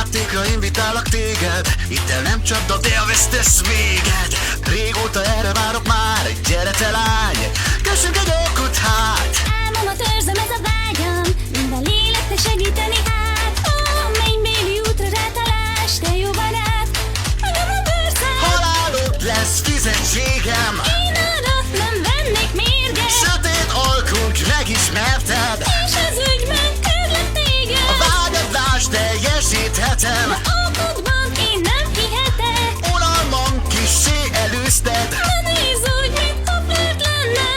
Játékra invitálok téged, itt el nem csapda, de a vesztesz véget. Régóta erre várok már, gyere te lány, kössünk egy alkut hát. Álmomat őrzöm, ez a vágyam, minden lélekre segíteni hát. A mennybéli útra rátalálás, te jó barát, adom a bőrszám. Halálod lesz fizetségem, Én arra nem vennék mérget, sötét alkunk megismerted. és az ügyben kérlek téged. A vágyadás teljesíthetem, Alkotban én nem hihetek, unalmam kissé elűzted. de nézz úgy, mintha flört lenne.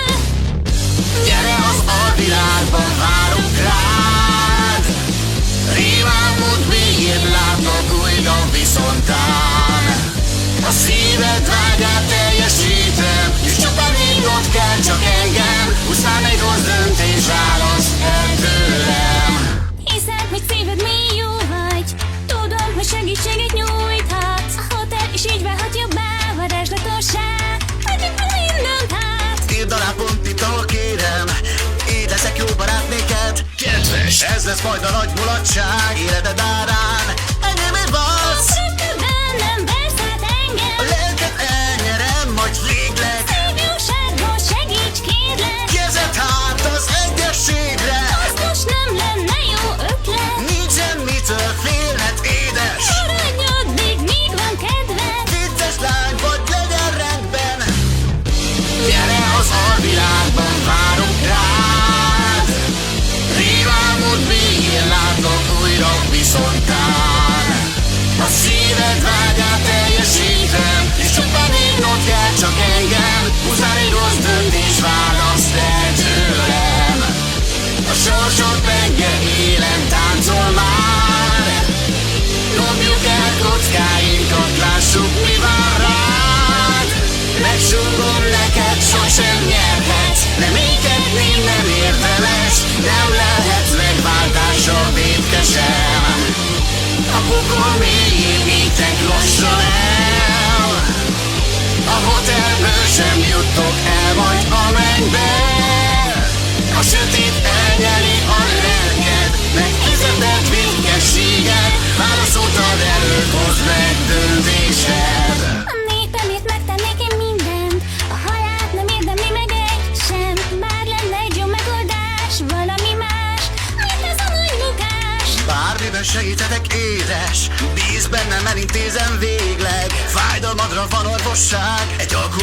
Gyere az alvilágban, várunk rád. Rémálmod végén látok újra viszontán. A szíved vágyát teljesítem, és csupán hívnod kell csak engem. Pusztán egy rossz döntés választ el tőlem. Hiszem, hogy szíved mély jó vagy, tudom, hogy segítséget nyújthatsz. A hotel is így válhat jobbá, varázslatossá, adjuk meg mindent hát. Írd alá pont itt, ahol kérem, így leszek jó barát néked. Kedves, ez lesz majd a nagy mulatság életed árán. Enyémért valsz, Rögtön bennem versz át engem, a lelket elnyerem, majd véglek. szép jóságból segíts kérlek. Kezed hát az egyességre, Az most nem lenne jó ötlet, nincsen mitől félhet édes. maradj addig, míg van kedved. Vicces lány vagy, legyen rendben. Gyere az alvilágban, várunk rád. Rémálmod végén látok újra viszontán. A szíved vágyát teljesítem, és csupán hívnod kell csak engem. Pusztán egy rossz döntés választ el tőlem. A sorsod penge élen táncol már. Dobjuk el kockáinkat, lássuk mi vár rád. Megsúgom neked, sosem nyerhetsz, nem égetném, nem érdemes, nem lehetsz megváltásra vétkesem. A pokol mélyén étek lassan el, a hotelből sem jutok el majd a mennybe. A sötét elnyeli a lelked, megfizetett vétkességed, válaszoltad előtt, hozd meg döntésed. A népemért megtennék én mindent, a halált nem érdemli meg egy sem. Bár lenne egy jó megoldás, valami más, mint ez a nagy bukás. Bármiben segíthetek édes, bíz bennem, elintézem végleg. Fájdalmadra van orvosság, egy alkú